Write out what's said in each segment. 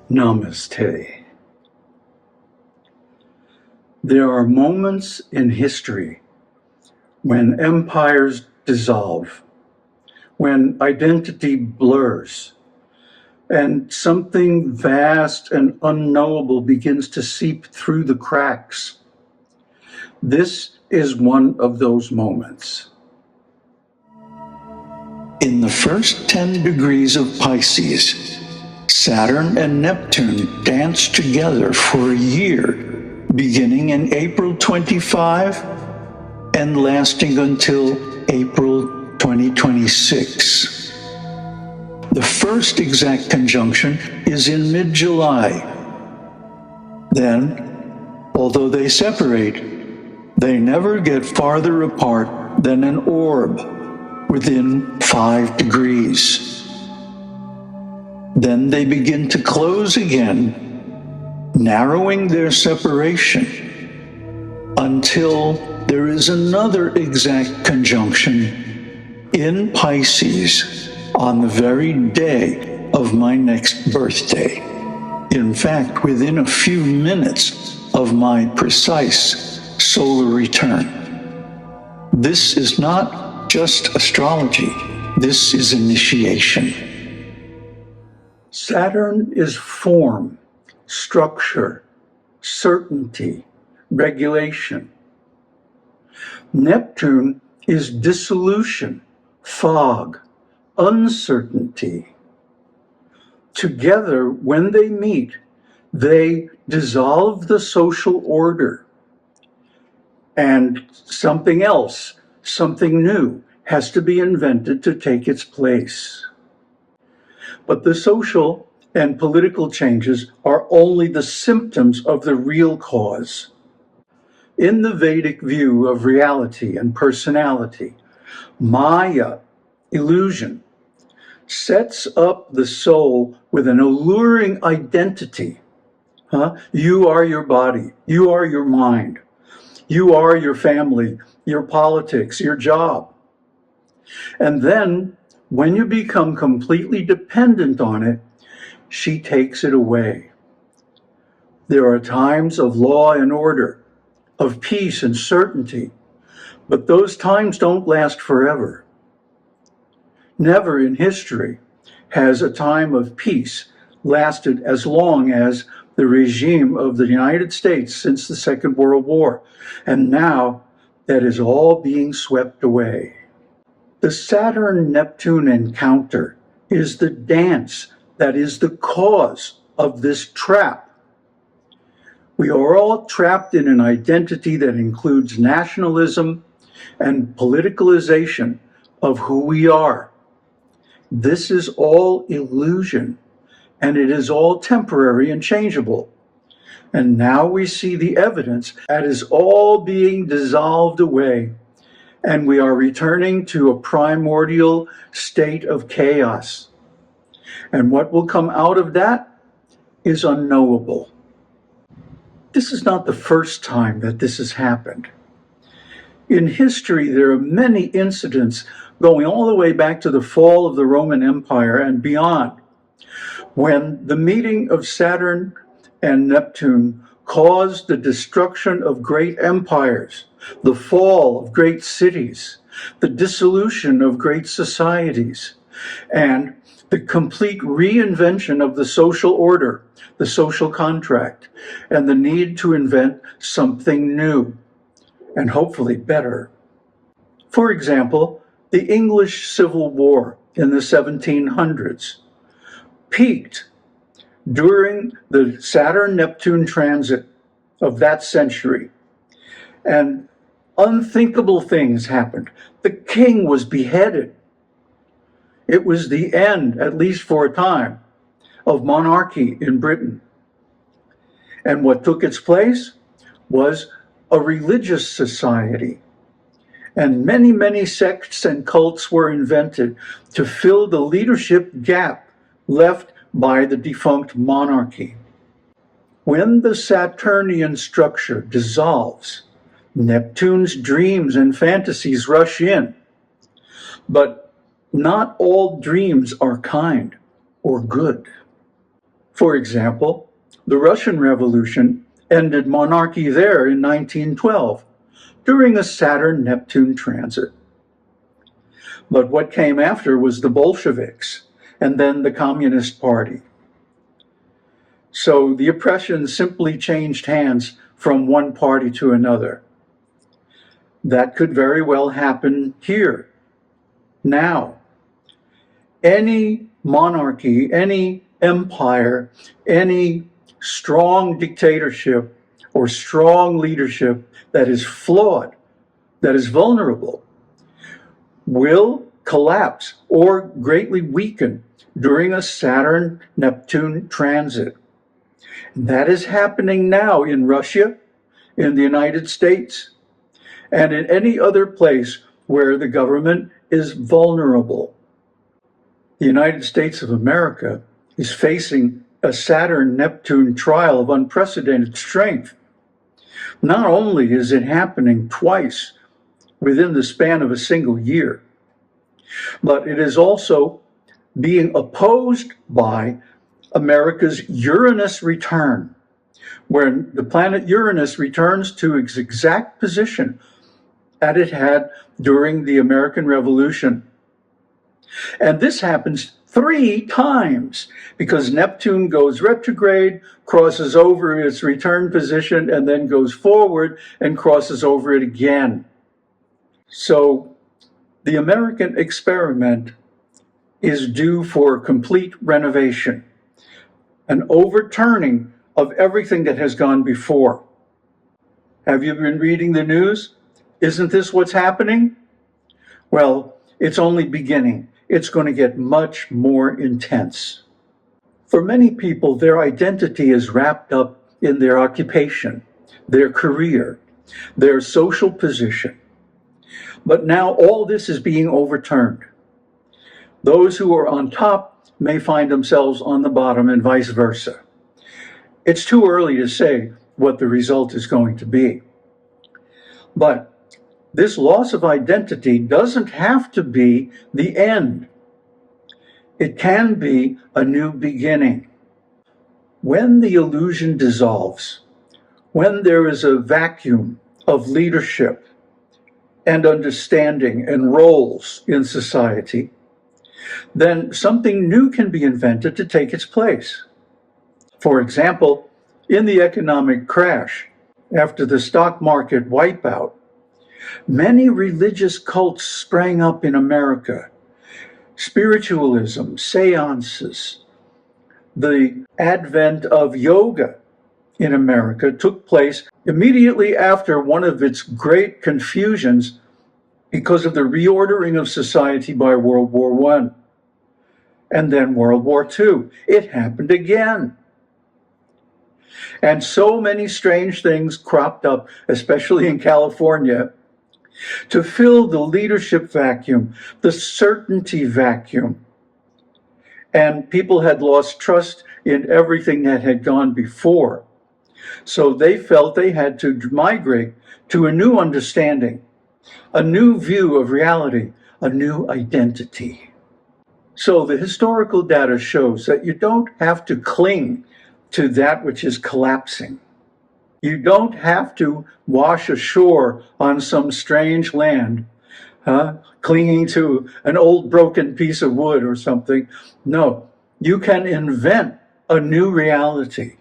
Namaste. There are moments in history when empires dissolve, when identity blurs, and something vast and unknowable begins to seep through the cracks. This is one of those moments. In the first 10 degrees of Pisces, Saturn and Neptune dance together for a year, beginning in April 25 and lasting until April 2026. The first exact conjunction is in mid-July. Then, although they separate, they never get farther apart than an orb within 5 degrees. Then they begin to close again, narrowing their separation until there is another exact conjunction in Pisces on the very day of my next birthday. In fact, within a few minutes of my precise solar return. This is not just astrology. This is initiation. Saturn is form, structure, certainty, regulation. Neptune is dissolution, fog, uncertainty. Together, when they meet, they dissolve the social order. And something else, something new, has to be invented to take its place. But the social and political changes are only the symptoms of the real cause. In the Vedic view of reality and personality, Maya, illusion, sets up the soul with an alluring identity. You are your body, you are your mind, you are your family, your politics, your job. And then, when you become completely dependent on it, she takes it away. There are times of law and order, of peace and certainty, but those times don't last forever. Never in history has a time of peace lasted as long as the regime of the United States since the Second World War, and now that is all being swept away. The Saturn-Neptune encounter is the dance that is the cause of this trap. We are all trapped in an identity that includes nationalism and politicalization of who we are. This is all illusion, and it is all temporary and changeable. And now we see the evidence that is all being dissolved away, and we are returning to a primordial state of chaos. And what will come out of that is unknowable. This is not the first time that this has happened. In history, there are many incidents going all the way back to the fall of the Roman Empire and beyond, when the meeting of Saturn and Neptune caused the destruction of great empires, the fall of great cities, the dissolution of great societies, and the complete reinvention of the social order, the social contract, and the need to invent something new, and hopefully better. For example, the English Civil War in the 1700s peaked during the Saturn-Neptune transit of that century, and unthinkable things happened. The king was beheaded. It was the end, at least for a time, of monarchy in Britain. And what took its place was a religious society. And many, many sects and cults were invented to fill the leadership gap left by the defunct monarchy. When the Saturnian structure dissolves, Neptune's dreams and fantasies rush in. But not all dreams are kind or good. For example, the Russian Revolution ended monarchy there in 1912 during a Saturn-Neptune transit. But what came after was the Bolsheviks and then the Communist Party. So the oppression simply changed hands from one party to another. That could very well happen here, now. Any monarchy, any empire, any strong dictatorship or strong leadership that is flawed, that is vulnerable, will collapse or greatly weaken during a Saturn-Neptune transit. And that is happening now in Russia, in the United States, and in any other place where the government is vulnerable. The United States of America is facing a Saturn-Neptune trial of unprecedented strength. Not only is it happening twice within the span of a single year, but it is also being opposed by America's Uranus return, where the planet Uranus returns to its exact position that it had during the American Revolution. And this happens 3 times because Neptune goes retrograde, crosses over its return position, and then goes forward and crosses over it again. So the American experiment is due for complete renovation, an overturning of everything that has gone before. Have you been reading the news? Isn't this what's happening? Well, it's only beginning. It's going to get much more intense. For many people, their identity is wrapped up in their occupation, their career, their social position. But now all this is being overturned. Those who are on top may find themselves on the bottom and vice versa. It's too early to say what the result is going to be. But this loss of identity doesn't have to be the end. It can be a new beginning. When the illusion dissolves, when there is a vacuum of leadership and understanding and roles in society, then something new can be invented to take its place. For example, in the economic crash, after the stock market wipeout, many religious cults sprang up in America. Spiritualism, seances, the advent of yoga in America took place immediately after one of its great confusions because of the reordering of society by World War I. And then World War II. It happened again. And so many strange things cropped up, especially in California, to fill the leadership vacuum, the certainty vacuum. And people had lost trust in everything that had gone before. So they felt they had to migrate to a new understanding, a new view of reality, a new identity. So the historical data shows that you don't have to cling to that which is collapsing. You don't have to wash ashore on some strange land, clinging to an old broken piece of wood or something. No, you can invent a new reality.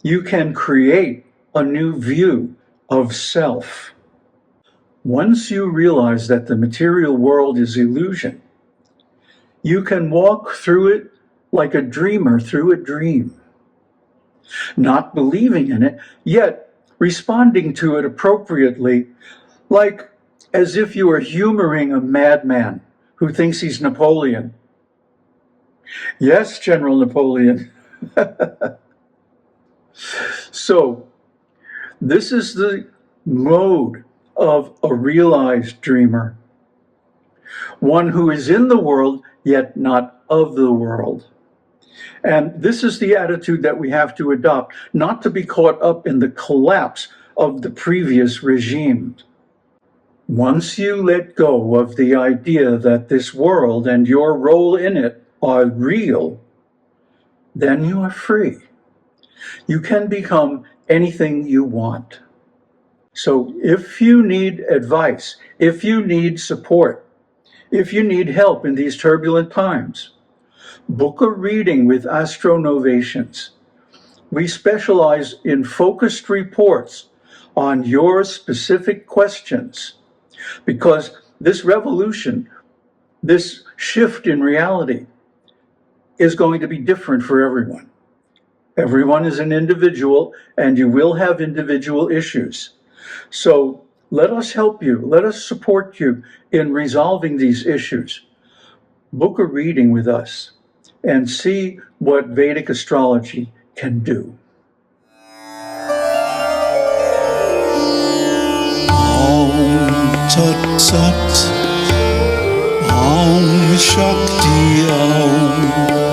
You can create a new view of self. Once you realize that the material world is illusion, you can walk through it like a dreamer through a dream. Not believing in it, yet responding to it appropriately, like as if you were humoring a madman who thinks he's Napoleon. Yes, General Napoleon. So, this is the mode of a realized dreamer, one who is in the world, yet not of the world. And this is the attitude that we have to adopt, not to be caught up in the collapse of the previous regime. Once you let go of the idea that this world and your role in it are real, then you are free. You can become anything you want. So if you need advice, if you need support, if you need help in these turbulent times, book a reading with ASTROnovations. We specialize in focused reports on your specific questions, because this revolution, this shift in reality, is going to be different for everyone. Everyone is an individual, and you will have individual issues. So let us help you. Let us support you in resolving these issues. Book a reading with us and see what Vedic astrology can do. Om Tat Sat, Om Shakti Om.